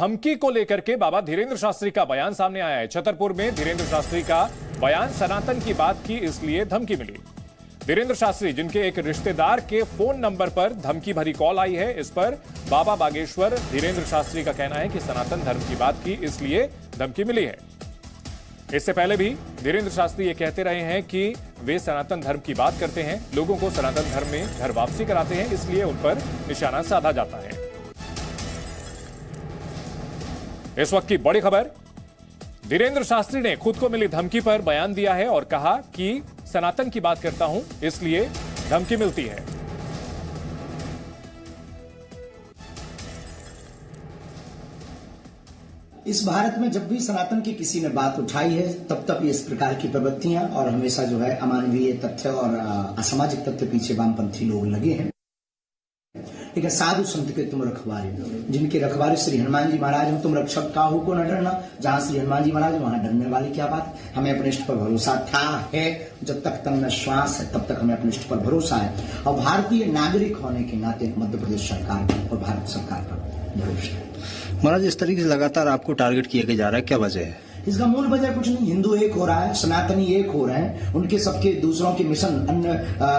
धमकी को लेकर के बाबा धीरेन्द्र शास्त्री का बयान सामने आया है। छतरपुर में धीरेन्द्र शास्त्री का बयान, सनातन की बात की इसलिए धमकी मिली। धीरेन्द्र शास्त्री जिनके एक रिश्तेदार के फोन नंबर पर धमकी भरी कॉल आई है, इस पर बाबा बागेश्वर धीरेन्द्र शास्त्री का कहना है कि सनातन धर्म की बात की इसलिए धमकी मिली है। इससे पहले भी धीरेन्द्र शास्त्री ये कहते रहे हैं कि वे सनातन धर्म की बात करते हैं, लोगों को सनातन धर्म में घर वापसी कराते हैं, इसलिए उन पर निशाना साधा जाता है। इस वक्त की बड़ी खबर, धीरेन्द्र शास्त्री ने खुद को मिली धमकी पर बयान दिया है और कहा कि सनातन की बात करता हूं इसलिए धमकी मिलती है। इस भारत में जब भी सनातन की किसी ने बात उठाई है तब तक इस प्रकार की प्रवृत्तियां और हमेशा जो है अमानवीय तथ्य और असामाजिक तथ्य पीछे वामपंथी लोग लगे हैं। लेकिन साधु संत के तुम रखवारे, जिनके रखवारे श्री हनुमान जी महाराज हो, तुम रक्षक काहू को न डरना। जहां श्री हनुमान जी महाराज वहां डरने वाली क्या बात। हमें अपने इष्ट पर भरोसा था, है, जब तक तन में श्वास है तब तक हमें अपने इष्ट पर भरोसा है। और भारतीय नागरिक होने के नाते मध्य प्रदेश सरकार और भारत सरकार पर भरोसा है। महाराज, इस तरीके से लगातार आपको टारगेट किया जा रहा है, क्या वजह है? इसका मूल वजह कुछ नहीं, हिंदू एक हो रहा है, सनातनी एक हो रहे हैं, उनके सबके दूसरों के मिशन अन्य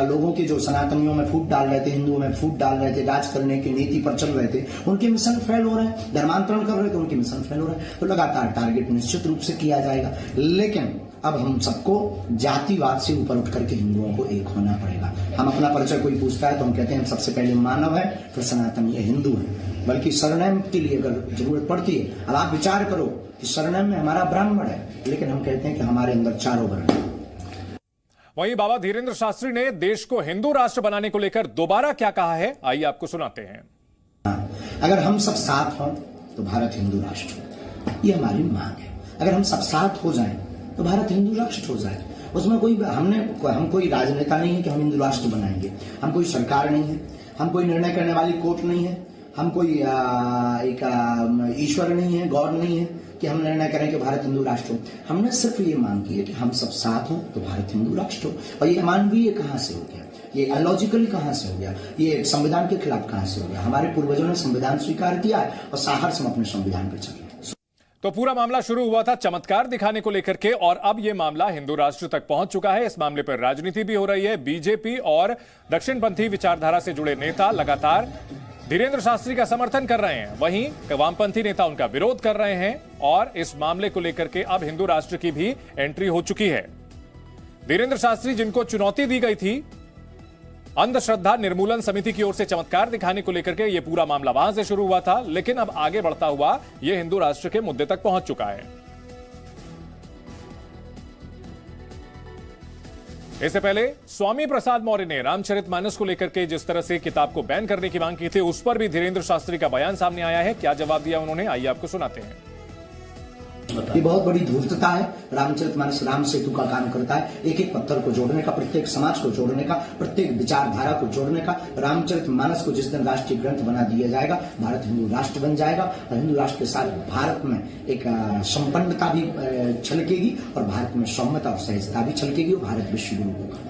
लोगों के जो सनातनियों में फूट डाल रहे थे, हिंदुओं में फूट डाल रहे थे, राज करने की नीति पर चल रहे थे, उनके मिशन फेल हो रहे हैं। धर्मांतरण कर रहे थे, उनके मिशन फेल हो रहे हैं। तो लगातार टारगेट निश्चित रूप से किया जाएगा, लेकिन अब हम सबको जातिवाद से ऊपर उठ करके हिंदुओं को एक होना पड़ेगा। हम अपना परिचय कोई पूछता है तो हम कहते हैं हम सबसे पहले मानव है, फिर सनातनी है, हिंदू है। बल्कि सरनेम के लिए अगर जरूरत पड़ती है, अब आप विचार करो कि सरनेम में हमारा ब्राह्मण है, लेकिन हम कहते हैं कि हमारे अंदर चारों वर्ण है। वहीं बाबा धीरेन्द्र शास्त्री ने देश को हिंदू राष्ट्र बनाने को लेकर दोबारा क्या कहा है, आइए आपको सुनाते हैं। अगर हम सब साथ हों तो भारत हिंदू राष्ट्र हो, ये हमारी मांग है। अगर हम सब साथ हो जाएं तो भारत हिंदू राष्ट्र हो जाए। उसमें हम कोई राजनेता नहीं है कि हम हिंदू राष्ट्र बनाएंगे, हम कोई सरकार नहीं है, हम कोई निर्णय करने वाली कोर्ट नहीं है, हम कोई एक ईश्वर नहीं है, गॉड नहीं है कि हम निर्णय करें कि भारत हिंदू राष्ट्र हो। हमने सिर्फ ये मांग की है कि हम सब साथ हों तो भारत हिंदू राष्ट्र हो। और ये अमानवीय कहां से हो गया, ये अलॉजिकली कहां से हो गया, ये संविधान के खिलाफ कहां से हो गया। हमारे पूर्वजों ने संविधान स्वीकार किया है और साहस हम अपने संविधान पर चल रहे हैं। तो पूरा मामला शुरू हुआ था चमत्कार दिखाने को लेकर के, और अब यह मामला हिंदू राष्ट्र तक पहुंच चुका है। इस मामले पर राजनीति भी हो रही है। बीजेपी और दक्षिणपंथी विचारधारा से जुड़े नेता लगातार धीरेन्द्र शास्त्री का समर्थन कर रहे हैं, वहीं वामपंथी नेता उनका विरोध कर रहे हैं। और इस मामले को लेकर के अब हिंदू राष्ट्र की भी एंट्री हो चुकी है। धीरेन्द्र शास्त्री जिनको चुनौती दी गई थी अंधश्रद्धा निर्मूलन समिति की ओर से चमत्कार दिखाने को लेकर के, यह पूरा मामला वहां से शुरू हुआ था, लेकिन अब आगे बढ़ता हुआ यह हिंदू राष्ट्र के मुद्दे तक पहुंच चुका है। इससे पहले स्वामी प्रसाद मौर्य ने रामचरितमानस को लेकर के जिस तरह से किताब को बैन करने की मांग की थी, उस पर भी धीरेन्द्र शास्त्री का बयान सामने आया है। क्या जवाब दिया उन्होंने, आइए आपको सुनाते हैं। ये बहुत बड़ी धूर्तता है। रामचरितमानस राम सेतु का काम करता है, एक एक पत्थर को जोड़ने का, प्रत्येक समाज को जोड़ने का, प्रत्येक विचारधारा को जोड़ने का। रामचरितमानस को जिस दिन राष्ट्रीय ग्रंथ बना दिया जाएगा, भारत हिंदू राष्ट्र बन जाएगा। और हिंदू राष्ट्र के साथ भारत में एक संपन्नता भी छलकेगी और भारत में सौम्यता और सहजता भी छलकेगी और भारत विश्व गुरु होगा।